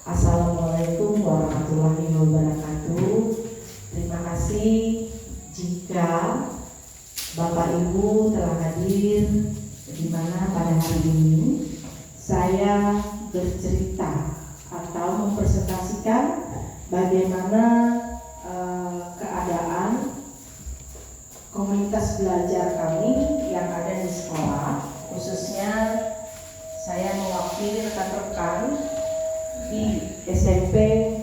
Assalamualaikum warahmatullahi wabarakatuh. Terima kasih jika Bapak Ibu telah hadir di mana pada hari ini saya bercerita atau mempresentasikan bagaimana keadaan komunitas belajar kami yang ada di sekolah, khususnya saya mewakili rekan-rekan di SMP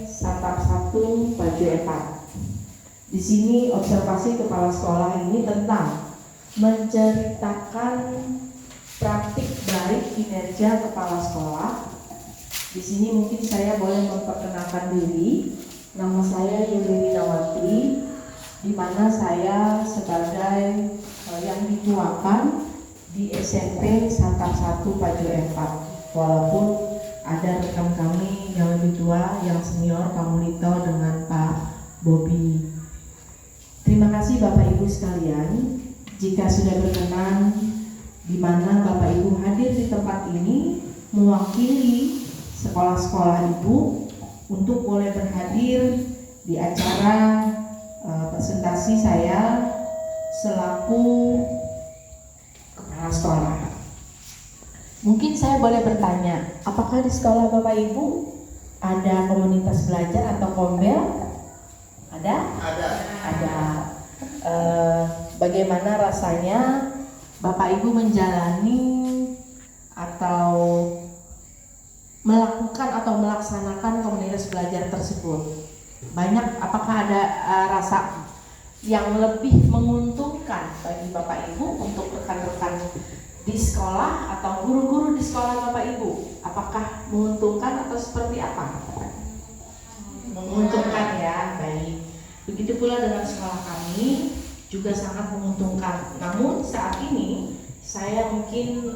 Santap 1 Bajo 4. Di sini observasi kepala sekolah ini tentang menceritakan praktik baik kinerja kepala sekolah. Di sini mungkin saya boleh memperkenalkan diri. Nama saya Yuli Nawati, di mana saya sebagai yang dituakan di SMP Santap 1 Bajo 4. Walaupun ada rekan kami yang lebih tua, yang senior, Pak Mulito dengan Pak Bobi. Terima kasih Bapak Ibu sekalian, jika sudah berkenan di mana Bapak Ibu hadir di tempat ini mewakili sekolah-sekolah Ibu untuk boleh berhadir di acara presentasi saya selaku kepala sekolah. Mungkin saya boleh bertanya, apakah di sekolah Bapak Ibu ada komunitas belajar atau kombel? Ada? Ada. Bagaimana rasanya Bapak Ibu menjalani atau melakukan atau melaksanakan komunitas belajar tersebut? Banyak, apakah ada rasa yang lebih menguntungkan bagi Bapak Ibu untuk rekan-rekan di sekolah atau guru-guru di sekolah Bapak Ibu? Apakah menguntungkan atau seperti apa? Menguntungkan ya, baik. Begitu pula dengan sekolah kami juga sangat menguntungkan. Namun saat ini saya mungkin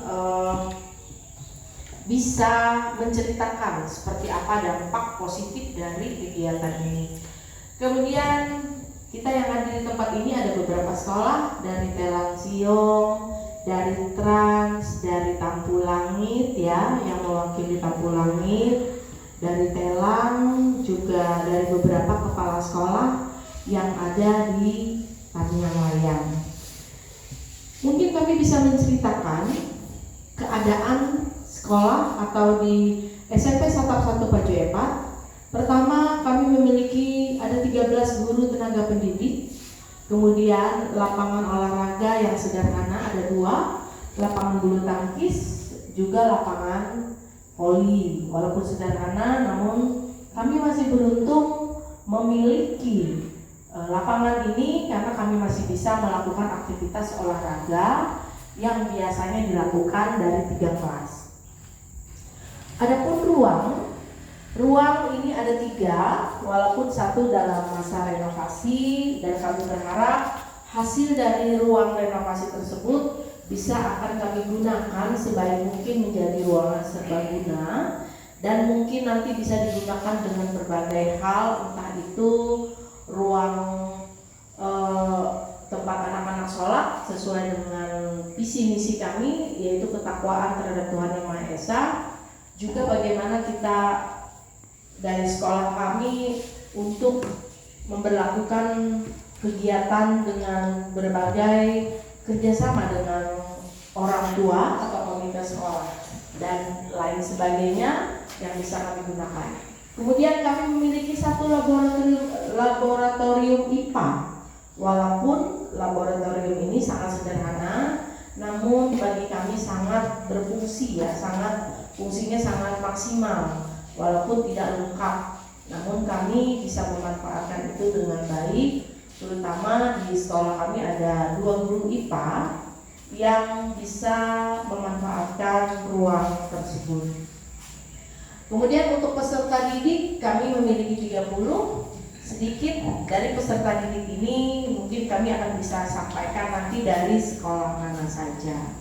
bisa menceritakan seperti apa dampak positif dari kegiatan ini. Kemudian kita yang ada di tempat ini ada beberapa sekolah, dari Telang Siong, dari Trans, dari Tampu Langit ya, yang mewakili Tampu Langit, dari Telang, juga dari beberapa kepala sekolah yang ada di Panyang Layang. Mungkin kami bisa menceritakan keadaan sekolah atau di SMP Santap 1 Bajo 4. Pertama, kami memiliki ada 13 guru tenaga pendidik. Kemudian lapangan olahraga yang sederhana ada 2, lapangan bulu tangkis, juga lapangan voli. Walaupun sederhana, namun kami masih beruntung memiliki lapangan ini karena kami masih bisa melakukan aktivitas olahraga yang biasanya dilakukan dari 3 kelas. Adapun ruang ini ada 3, walaupun 1 dalam masa renovasi, dan kami berharap hasil dari ruang renovasi tersebut bisa akan kami gunakan sebaik mungkin menjadi ruangan serbaguna, dan mungkin nanti bisa digunakan dengan berbagai hal, entah itu ruang tempat anak-anak sholat sesuai dengan visi misi kami, yaitu ketakwaan terhadap Tuhan Yang Maha Esa. Juga bagaimana kita dari sekolah kami untuk memberlakukan kegiatan dengan berbagai kerjasama dengan orang tua atau komunitas sekolah dan lain sebagainya yang bisa kami gunakan. Kemudian kami memiliki 1 laboratorium IPA. Walaupun laboratorium ini sangat sederhana, namun bagi kami sangat berfungsi ya, fungsinya sangat maksimal. Walaupun tidak lengkap, namun kami bisa memanfaatkan itu dengan baik. Terutama di sekolah kami ada 2 guru IPA yang bisa memanfaatkan ruang tersebut. Kemudian untuk peserta didik kami memiliki 30. Sedikit dari peserta didik ini mungkin kami akan bisa sampaikan nanti dari sekolah mana saja.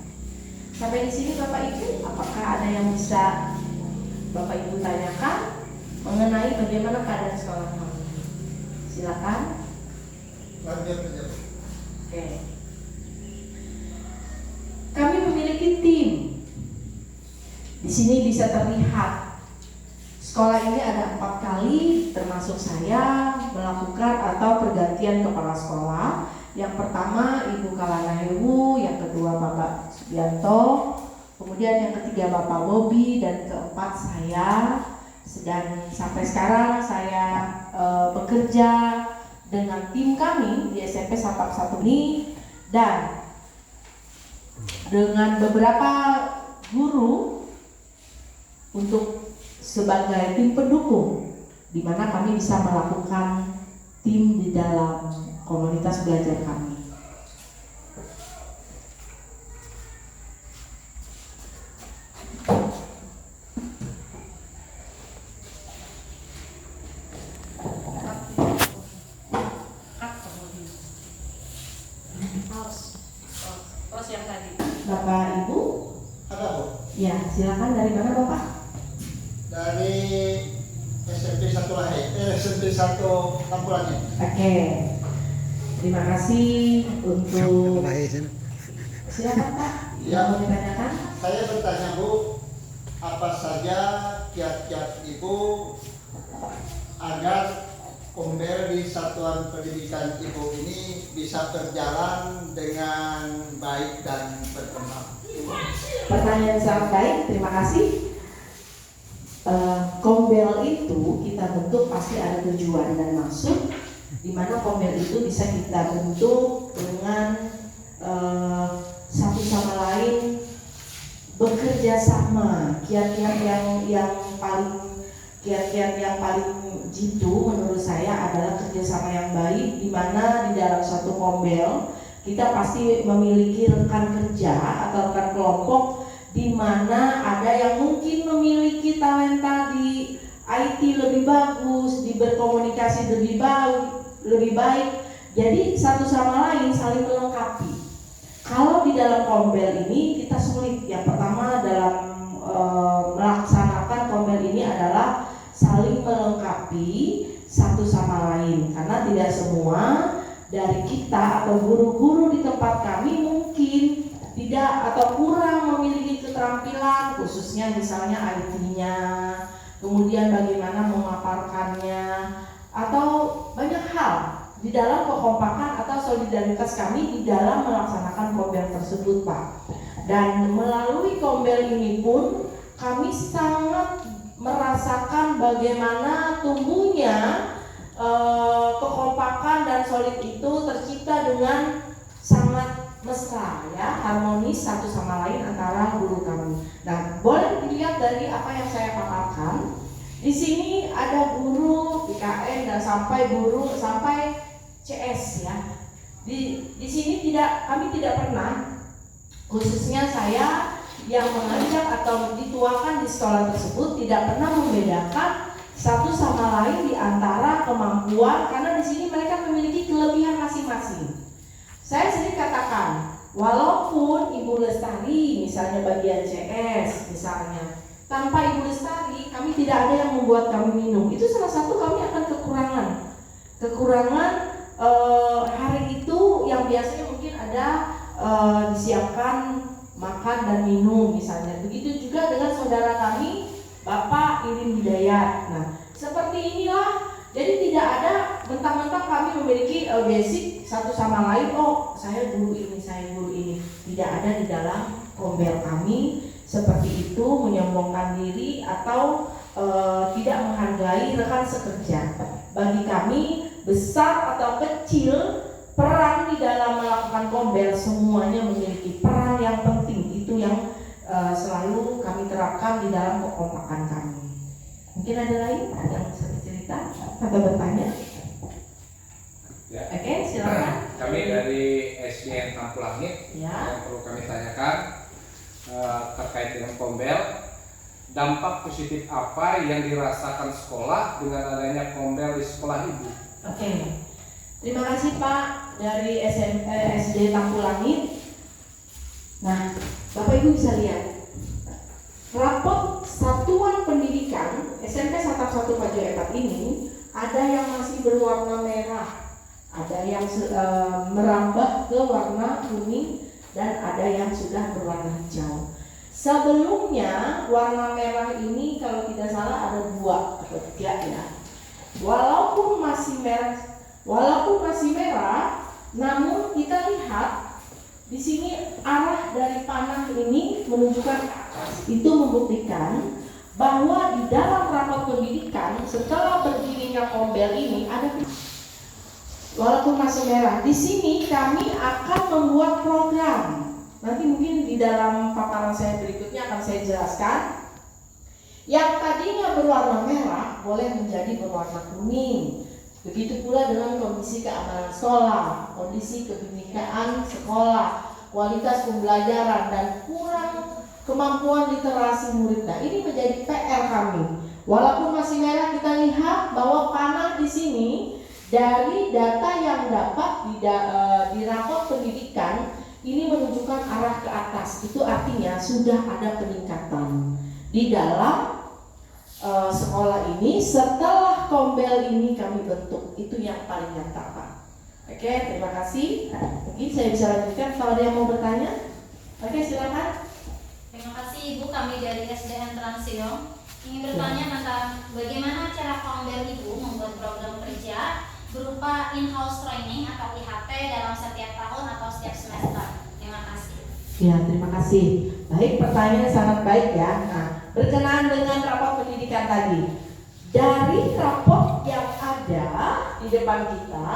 Sampai di sini Bapak Ibu, apakah ada yang bisa Bapak Ibu tanyakan mengenai bagaimana keadaan sekolah kami? Silakan. Oke. Kami memiliki tim. Di sini bisa terlihat sekolah ini ada 4 kali termasuk saya melakukan atau pergantian kepala sekolah. Yang pertama Ibu Kalana Hewu, yang kedua Bapak Subianto, kemudian yang ketiga Bapak Bobi, dan keempat saya. Dan sampai sekarang saya bekerja dengan tim kami di SMP Satap 1 ini dan dengan beberapa guru untuk sebagai tim pendukung, di mana kami bisa melakukan tim di dalam komunitas belajar kami. Bapak Ibu? Ada, Bu. Ya, silakan. Dari mana Bapak? Dari SMP 1 SMP 1 Tampulangi. Oke. Terima kasih untuk. Silakan Pak. Ya. Yang mau ditanyakan? Saya bertanya, Bu, apa saja kiat-kiat Ibu agar Kombel di Satuan Pendidikan Ibu ini bisa berjalan dengan baik dan berkembang? Pertanyaan sangat baik, terima kasih. Kombel itu kita bentuk pasti ada tujuan dan maksud, di mana Kombel itu bisa kita bentuk dengan satu sama lain bekerja sama. Kiat-kiat yang paling jitu menurut saya adalah kerjasama yang baik, di mana di dalam satu Kombel kita pasti memiliki rekan kerja atau rekan kelompok, di mana ada yang mungkin memiliki talenta di IT lebih bagus, di berkomunikasi lebih baik. Jadi satu sama lain saling melengkapi. Kalau di dalam Kombel ini kita sulit. Yang pertama dalam melaksanakan Kombel ini adalah saling melengkapi satu sama lain, karena tidak semua dari kita atau guru-guru di tempat kami mungkin tidak atau kurang memiliki keterampilan, khususnya misalnya IT-nya, kemudian bagaimana memaparkannya, atau banyak hal di dalam kekompakan atau solidaritas kami di dalam melaksanakan Kombel tersebut, Pak. Dan melalui Kombel ini pun kami sangat merasakan bagaimana tumbuhnya kekompakan dan solid itu tercipta dengan sangat mesra, ya, harmonis satu sama lain antara guru kami. Nah, boleh dilihat dari apa yang saya paparkan. Di sini ada guru IKN dan sampai CS, ya. Di sini kami tidak pernah, khususnya saya yang mengajar atau dituakan di sekolah tersebut, tidak pernah membedakan satu sama lain di antara kemampuan, karena di sini mereka memiliki kelebihan masing-masing. Saya sering katakan, walaupun Ibu Lestari misalnya bagian CS misalnya, tanpa Ibu Lestari kami tidak ada yang membuat kami minum. Itu salah satu kami akan kekurangan hari itu yang biasanya mungkin ada disiapkan makan dan minum misalnya. Begitu juga dengan saudara kami Bapak Irin Hidayat. Nah, seperti inilah. Jadi tidak ada mentang-mentang kami memiliki basic satu sama lain, oh saya guru ini, saya guru ini. Tidak ada di dalam Kombel kami seperti itu, menyombongkan diri atau tidak menghargai rekan sekerja. Bagi kami besar atau kecil, peran di dalam melakukan Kombel semuanya memiliki peran yang penting. Itu yang selalu kami terapkan di dalam kekompakan kami. Mungkin ada lain yang cerita atau bertanya? Ya. Oke, silakan. Kami dari SDN Tampulangi, Ya. yang perlu kami tanyakan terkait dengan Kombel, dampak positif apa yang dirasakan sekolah dengan adanya Kombel di sekolah Ibu? Oke, terima kasih Pak dari SD Tampulangi. Nah, Bapak Ibu bisa lihat rapot Satuan Pendidikan SMP Satap 1 Pajo Epat ini ada yang masih berwarna merah, ada yang merambah ke warna kuning, dan ada yang sudah berwarna hijau. Sebelumnya warna merah ini kalau tidak salah ada 2 atau 3 ya. Walaupun masih merah, namun kita lihat di sini arah dari panah ini menunjukkan ke atas. Itu membuktikan bahwa di dalam rapat pendidikan setelah berdirinya Kombel ini ada, walaupun masih merah. Di sini kami akan membuat program. Nanti mungkin di dalam paparan saya berikutnya akan saya jelaskan. Yang tadinya berwarna merah boleh menjadi berwarna kuning. Begitu pula dengan kondisi keamanan sekolah, kondisi kebinekaan sekolah, kualitas pembelajaran, dan kurang kemampuan literasi murid. Nah, ini menjadi PR kami. Walaupun masih merah, kita lihat bahwa panah di sini dari data yang dapat di rapor pendidikan ini menunjukkan arah ke atas. Itu artinya sudah ada peningkatan di dalam sekolah ini setelah Kombel ini kami bentuk. Itu yang paling nyata, Pak. Oke, terima kasih. Mungkin saya bisa lanjutkan kalau ada yang mau bertanya. Oke, silakan. Terima kasih Ibu, kami dari SDN Transiom ingin bertanya tentang bagaimana cara Kombel Ibu membuat program kerja berupa in-house training atau IHT dalam setiap tahun atau setiap semester. Terima kasih. Ya, terima kasih. Baik, pertanyaan sangat baik ya. Nah, berkenaan dengan rapor pendidikan tadi, dari rapor yang ada di depan kita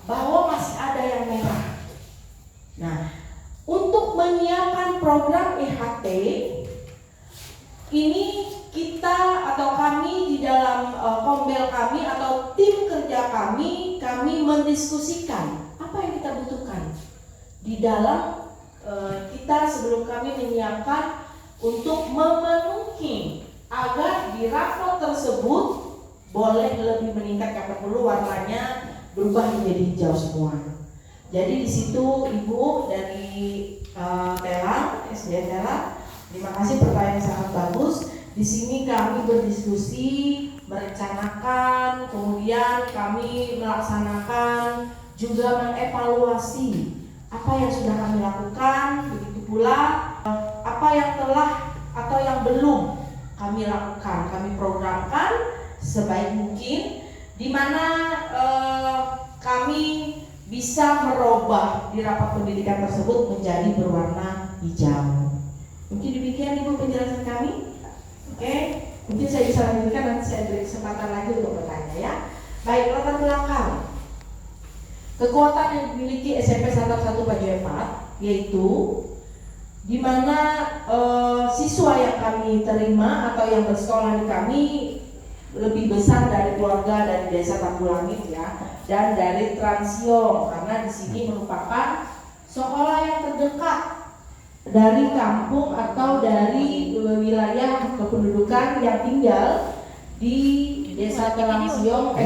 bahwa masih ada yang merah. Nah, untuk menyiapkan program IHT ini kita atau kami di dalam Kombel kami atau tim kerja kami mendiskusikan apa yang kita butuhkan di dalam kita sebelum kami menyiapkan untuk memenuhi agar di rapor tersebut boleh lebih meningkat karena perlu warnanya berubah menjadi hijau semua. Jadi di situ Ibu dari Telang, SDN Telang, terima kasih, pertanyaan sangat bagus. Di sini kami berdiskusi, merencanakan, kemudian kami melaksanakan, juga mengevaluasi apa yang sudah kami lakukan, begitu pula apa yang telah atau yang belum kami lakukan, kami programkan sebaik mungkin, di mana kami bisa merubah di rapat pendidikan tersebut menjadi berwarna hijau. Mungkin demikian Ibu penjelasan kami. Oke, mungkin saya bisa lanjutkan, nanti saya beri kesempatan lagi untuk bertanya ya. Baik, latar belakang kekuatan yang dimiliki SMP 1 Baju 4 yaitu di mana siswa yang kami terima atau yang bersekolah di kami lebih besar dari keluarga dari desa Tampulangit ya, dan dari Transiom, karena di sini merupakan sekolah yang terdekat dari kampung atau dari wilayah kependudukan yang tinggal di desa Transiom,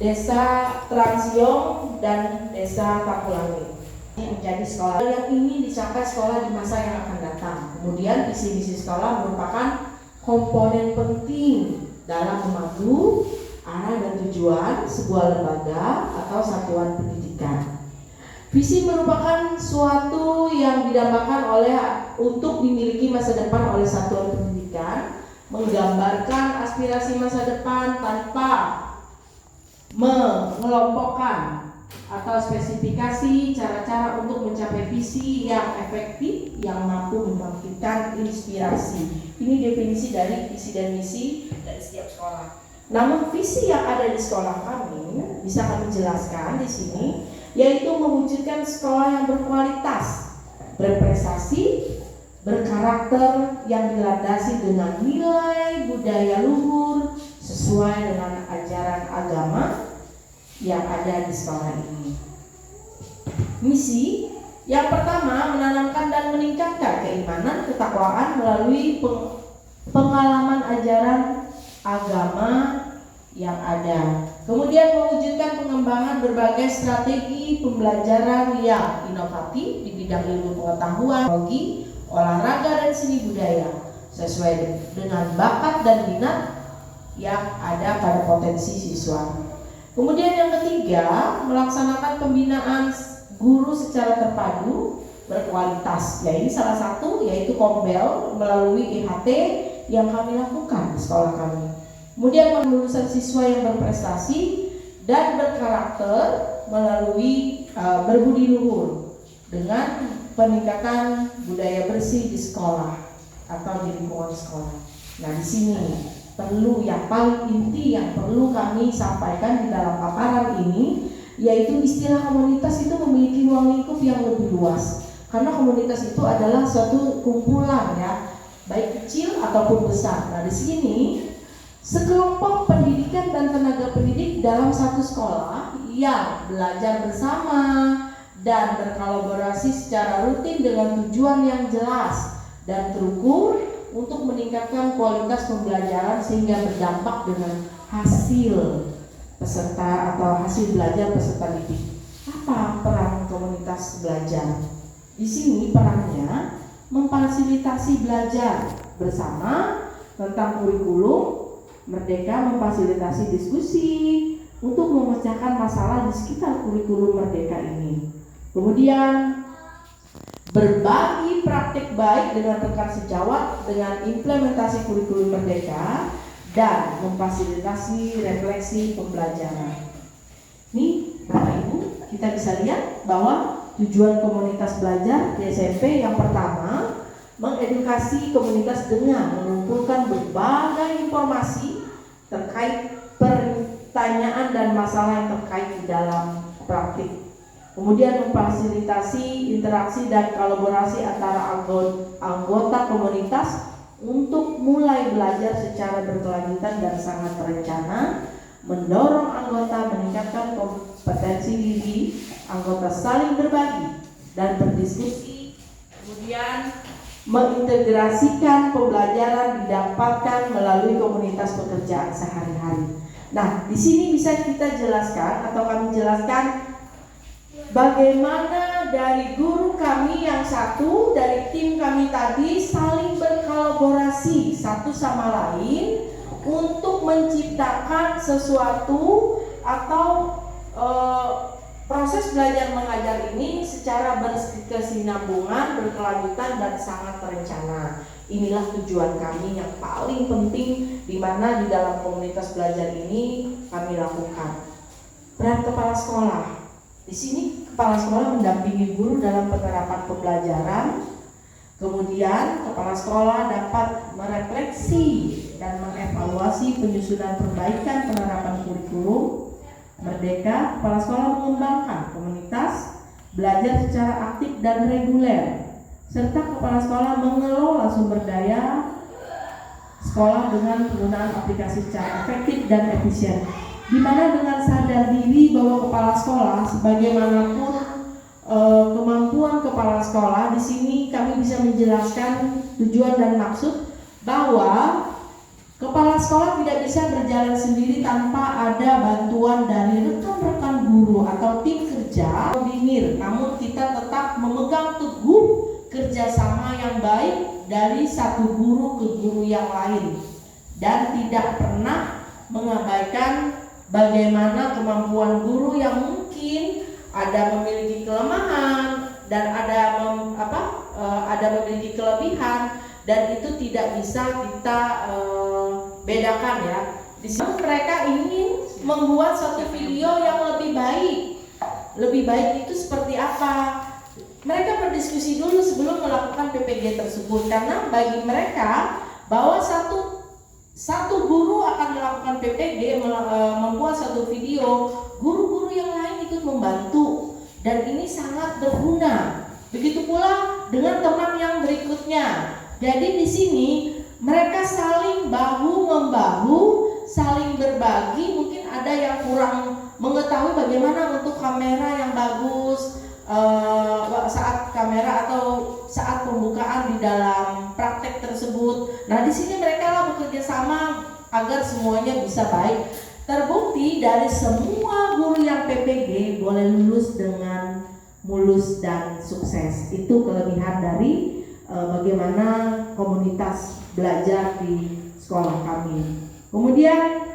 desa Transiom dan desa Tampulangit. Menjadi sekolah yang ingin dicapai sekolah di masa yang akan datang. Kemudian visi misi sekolah merupakan komponen penting dalam memandu arah dan tujuan sebuah lembaga atau satuan pendidikan. Visi merupakan suatu yang didambakan oleh untuk dimiliki masa depan oleh satuan pendidikan, menggambarkan aspirasi masa depan tanpa mengelompokkan atau spesifikasi cara-cara untuk mencapai visi yang efektif yang mampu membangkitkan inspirasi. Ini definisi dari visi dan misi dari setiap sekolah. Namun visi yang ada di sekolah kami bisa kami jelaskan di sini, yaitu mewujudkan sekolah yang berkualitas, berprestasi, berkarakter, yang dilandasi dengan nilai budaya luhur sesuai dengan ajaran agama yang ada di sekolah ini. Misi yang pertama, menanamkan dan meningkatkan keimanan, ketakwaan melalui pengalaman ajaran agama yang ada. Kemudian mewujudkan pengembangan berbagai strategi pembelajaran yang inovatif di bidang ilmu pengetahuan, teknologi, olahraga dan seni budaya sesuai dengan bakat dan minat yang ada pada potensi siswa. Kemudian yang ketiga, melaksanakan pembinaan guru secara terpadu berkualitas. Ya ini salah satu yaitu Kombel melalui IHT yang kami lakukan di sekolah kami. Kemudian kelulusan siswa yang berprestasi dan berkarakter melalui berbudi luhur dengan peningkatan budaya bersih di sekolah atau di lingkungan sekolah. Nah di sini perlu yang paling inti yang perlu kami sampaikan di dalam paparan ini, yaitu istilah komunitas itu memiliki ruang lingkup yang lebih luas. Karena komunitas itu adalah suatu kumpulan ya, baik kecil ataupun besar. Nah di sini sekelompok pendidikan dan tenaga pendidik dalam satu sekolah yang belajar bersama dan berkolaborasi secara rutin dengan tujuan yang jelas dan terukur untuk meningkatkan kualitas pembelajaran sehingga berdampak dengan hasil peserta atau hasil belajar peserta didik. Apa peran komunitas belajar? Di sini perannya memfasilitasi belajar bersama tentang kurikulum, Merdeka memfasilitasi diskusi untuk memecahkan masalah di sekitar kurikulum Merdeka ini. Kemudian berbagi praktik baik dengan rekan sejawat dengan implementasi kurikulum Merdeka dan memfasilitasi refleksi pembelajaran. Ini Bapak Ibu, kita bisa lihat bahwa tujuan komunitas belajar di SMP yang pertama, mengedukasi komunitas dengan mengumpulkan berbagai informasi terkait pertanyaan dan masalah yang terkait di dalam praktik. Kemudian memfasilitasi interaksi dan kolaborasi antara anggota komunitas untuk mulai belajar secara berkelanjutan dan sangat terencana, mendorong anggota meningkatkan kompetensi diri, anggota saling berbagi dan berdiskusi, kemudian mengintegrasikan pembelajaran didapatkan melalui komunitas pekerjaan sehari-hari. Nah, di sini bisa kita jelaskan atau kami jelaskan bagaimana dari guru kami yang satu, dari tim kami tadi saling berkolaborasi satu sama lain untuk menciptakan sesuatu atau proses belajar mengajar ini secara berkesinambungan, berkelanjutan dan sangat terencana. Inilah tujuan kami yang paling penting di mana di dalam komunitas belajar ini kami lakukan. Peran kepala sekolah. Di sini kepala sekolah mendampingi guru dalam penerapan pembelajaran. Kemudian kepala sekolah dapat merefleksi dan mengevaluasi penyusunan perbaikan penerapan kurikulum Merdeka. Kepala sekolah mengembangkan komunitas belajar secara aktif dan reguler, serta kepala sekolah mengelola sumber daya sekolah dengan penggunaan aplikasi secara efektif dan efisien. Di mana dengan sadar diri bahwa kepala sekolah sebagaimanapun kemampuan kepala sekolah, di sini kami bisa menjelaskan tujuan dan maksud bahwa kepala sekolah tidak bisa berjalan sendiri tanpa ada bantuan dari rekan-rekan guru atau tim kerja koordinir, namun kita tetap memegang teguh kerjasama yang baik dari satu guru ke guru yang lain dan tidak pernah mengabaikan bagaimana kemampuan guru yang mungkin ada memiliki kelemahan dan ada memiliki kelebihan, dan itu tidak bisa kita bedakan ya. Di sini mereka ingin membuat suatu video yang lebih baik. Lebih baik itu seperti apa? Mereka berdiskusi dulu sebelum melakukan PPG tersebut, karena bagi mereka bahwa satu guru akan melakukan PPG, membuat satu video, guru-guru yang lain ikut membantu, dan ini sangat berguna. Begitu pula dengan teman yang berikutnya. Jadi di sini mereka saling bahu membahu, saling berbagi. Mungkin ada yang kurang mengetahui bagaimana untuk kamera yang bagus saat kamera atau saat pembukaan di dalam praktek tersebut. Nah, di sini mereka lah bekerja sama agar semuanya bisa baik. Terbukti dari semua guru yang PPG boleh lulus dengan mulus dan sukses. Itu kelebihan dari bagaimana komunitas belajar di sekolah kami. Kemudian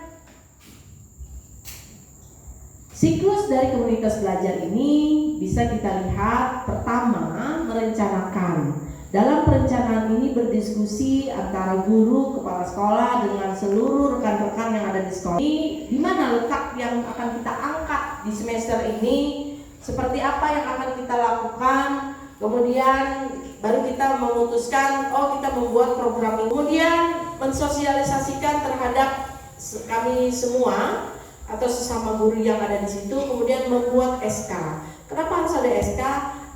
Siklus dari komunitas belajar ini bisa kita lihat, pertama merencanakan. Dalam perencanaan ini berdiskusi antara guru, kepala sekolah dengan seluruh rekan-rekan yang ada di sekolah. Ini di mana letak yang akan kita angkat di semester ini, seperti apa yang akan kita lakukan, kemudian baru kita memutuskan, oh kita membuat program ini. Kemudian mensosialisasikan terhadap kami semua atau sesama guru yang ada di situ, kemudian membuat SK. Kenapa harus ada SK?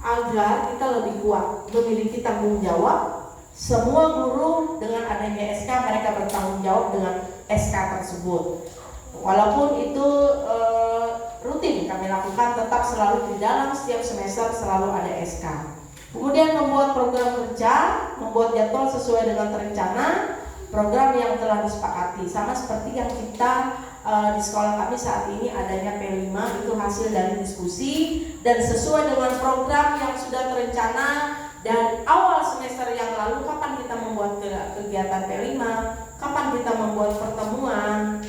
Agar kita lebih kuat, memiliki tanggung jawab. Semua guru dengan adanya SK, mereka bertanggung jawab dengan SK tersebut. Walaupun itu rutin kami lakukan, tetap selalu di dalam setiap semester selalu ada SK. Kemudian membuat program kerja, membuat jadwal sesuai dengan terencana, program yang telah disepakati. Sama seperti yang kita di sekolah kami saat ini adanya P5, itu hasil dari diskusi dan sesuai dengan program yang sudah terencana. Dan awal semester yang lalu, kapan kita membuat kegiatan P5, kapan kita membuat pertemuan,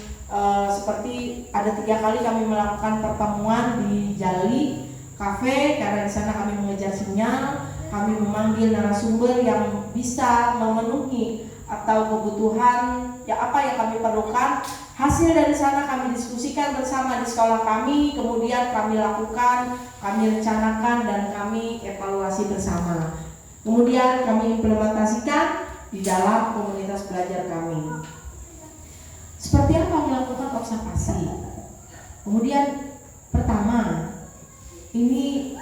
seperti ada 3 kali kami melakukan pertemuan di Jali Cafe, karena di sana kami mengejar sinyal, kami memanggil narasumber yang bisa memenuhi atau kebutuhan ya apa yang kami perlukan. Hasil dari sana kami diskusikan bersama di sekolah kami, kemudian kami lakukan, kami rencanakan, dan kami evaluasi bersama. Kemudian kami implementasikan di dalam komunitas belajar kami. Seperti apa melakukan observasi? Kemudian pertama, ini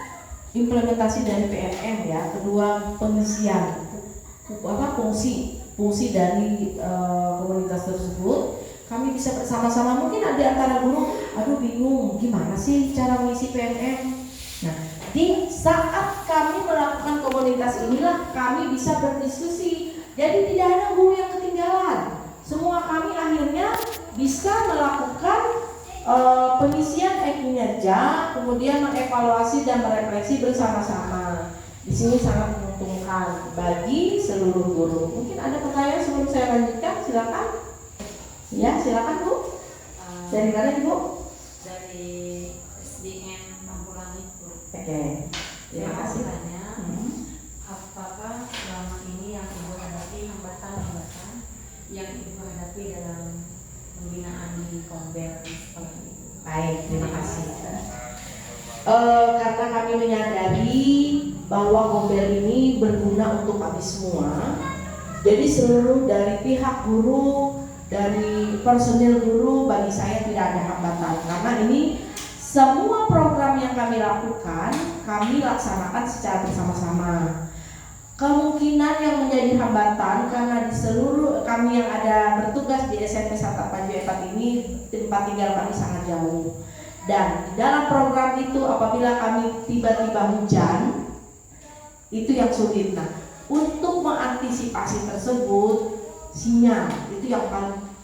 implementasi dari PNM ya. Kedua, pengisian fungsi dari komunitas tersebut. Kami bisa bersama-sama, mungkin ada antara guru, aduh bingung gimana sih cara mengisi PNM. Nah, di saat kami melakukan komunitas inilah kami bisa berdiskusi. Jadi tidak ada guru yang ketinggalan. Semua kami akhirnya bisa melakukan pengisian kinerja, kemudian mengevaluasi dan merefleksi bersama-sama. Di sini sangat menguntungkan bagi seluruh guru. Mungkin ada pertanyaan sebelum saya lanjutkan, silakan. Ya, silakan Bu. Dari mana Ibu? Dari SDN Mampulangi Bu. Oke. Terima kasih. Apakah selama ini yang Ibu hadapi hambatan-hambatan yang Ibu hadapi dalam pembinaan di Kombel di sekolah ini? Baik, terima kasih. Karena kami menyadari bahwa Kombel ini berguna untuk kami semua, jadi seluruh dari pihak guru, dari personil guru, bagi saya tidak ada hambatan, karena ini semua program yang kami lakukan kami laksanakan secara bersama-sama. Kemungkinan yang menjadi hambatan karena di seluruh kami yang ada bertugas di SMP Santa Panju Epat ini, tempat tinggal kami sangat jauh, dan di dalam program itu apabila kami tiba-tiba hujan, itu yang sulit. Nah, untuk mengantisipasi tersebut, sinyal itu yang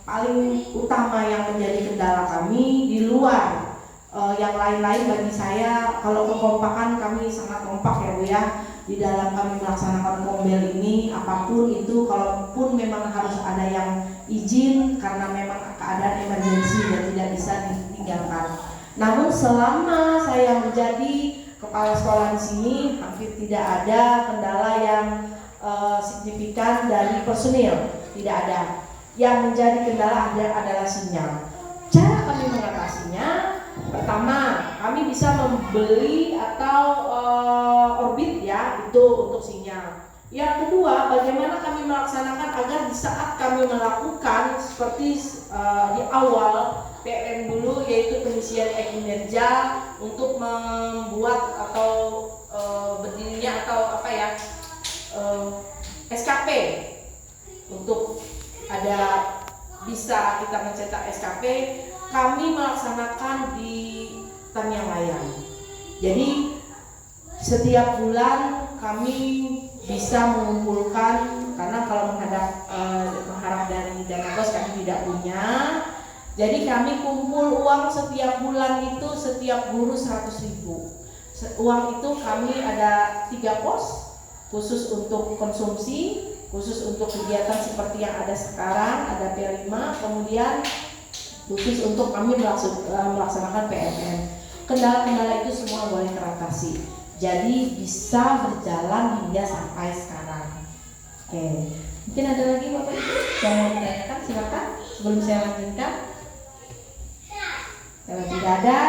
paling utama yang menjadi kendala kami. Di luar yang lain-lain bagi saya, kalau kekompakan kami sangat kompak ya Bu ya, di dalam kami melaksanakan Kombel ini. Apapun itu, kalaupun memang harus ada yang izin karena memang keadaan emergensi dan tidak bisa ditinggalkan. Namun selama saya menjadi kepala sekolah di sini, hampir tidak ada kendala yang signifikan dari personil, tidak ada. Yang menjadi kendala adalah sinyal. Cara kami mengatasinya, pertama, kami bisa membeli atau orbit ya, itu untuk sinyal. Yang kedua, bagaimana kami melaksanakan agar di saat kami melakukan seperti di awal PLN dulu, yaitu pengisian kinerja untuk membuat atau berdirinya atau apa ya, SKP, untuk ada bisa kita mencetak SKP, kami melaksanakan di Tamiang Layang. Jadi setiap bulan kami bisa mengumpulkan, karena kalau mengharap dari dana bos kami tidak punya. Jadi kami kumpul uang setiap bulan itu, setiap guru 100.000. Uang itu kami ada 3 pos, khusus untuk konsumsi, khusus untuk kegiatan seperti yang ada sekarang, ada P5, kemudian khusus untuk kami melaksanakan PMM. Kendala-kendala itu semua boleh teratasi. Jadi bisa berjalan hingga sampai sekarang. Oke, mungkin ada lagi Bapak Ibu yang mau ditanyakan, silakan sebelum saya lanjutkan. Kalau tidak ada,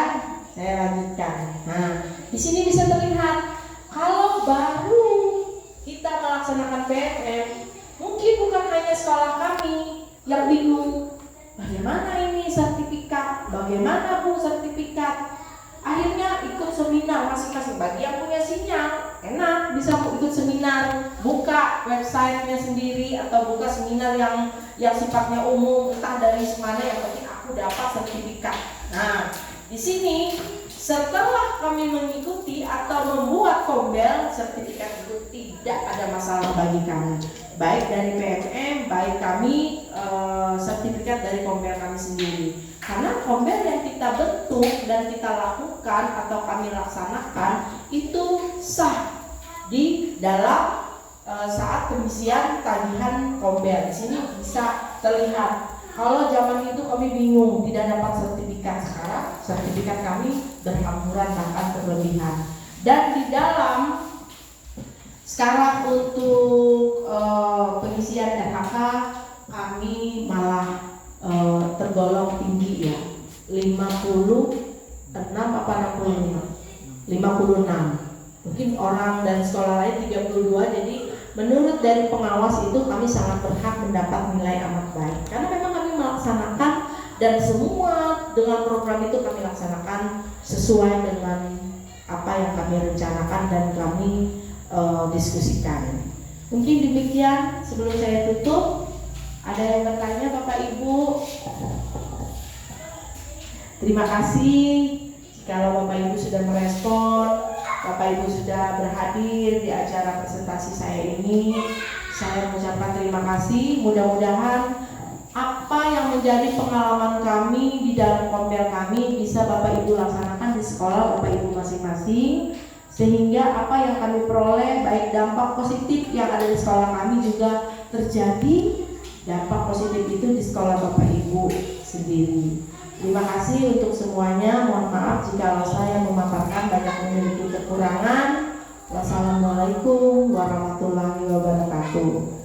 saya lanjutkan. Nah, di sini bisa terlihat kalau baru kita melaksanakan PMM, mungkin bukan hanya sekolah kami yang bingung, bagaimana ini sertifikat, bagaimana Bu sertifikat. Akhirnya ikut seminar masing-masing. Bagi yang punya sinyal, enak bisa ikut seminar, buka websitenya sendiri atau buka seminar yang sifatnya umum, entah dari mana, yang penting aku dapat sertifikat. Nah, di sini setelah kami mengikuti atau membuat kombel, sertifikat itu tidak ada masalah bagi kami, baik dari PMM, baik kami sertifikat dari kombel kami sendiri. Karena kombel yang kita bentuk dan kita lakukan atau kami laksanakan itu sah di dalam saat pengisian tagihan kombel. Di sini bisa terlihat. Kalau zaman itu kami bingung, tidak dapat sertifikat. Sekarang sertifikat kami berhamburan bahkan berlebihan. Dan di dalam sekarang untuk pengisian RHK kami malah tergolong tinggi ya, 56 apa 65? 56. Mungkin orang dan sekolah lain 32. Jadi menurut dari pengawas itu kami sangat berhak mendapat nilai amat baik. Karena memang kami melaksanakan dan semua dengan program itu kami laksanakan sesuai dengan apa yang kami rencanakan dan kami diskusikan. Mungkin demikian sebelum saya tutup. Ada yang bertanya Bapak Ibu? Terima kasih. Kalau Bapak Ibu sudah merespon, Bapak Ibu sudah berhadir di acara presentasi saya ini, saya mengucapkan terima kasih. Mudah-mudahan apa yang menjadi pengalaman kami di dalam kombel kami bisa Bapak Ibu laksanakan di sekolah Bapak Ibu masing-masing, sehingga apa yang kami peroleh baik dampak positif yang ada di sekolah kami juga terjadi dampak positif itu di sekolah Bapak Ibu sendiri. Terima kasih untuk semuanya. Mohon maaf jika saya memaparkan banyak memiliki kekurangan. Wassalamualaikum warahmatullahi wabarakatuh.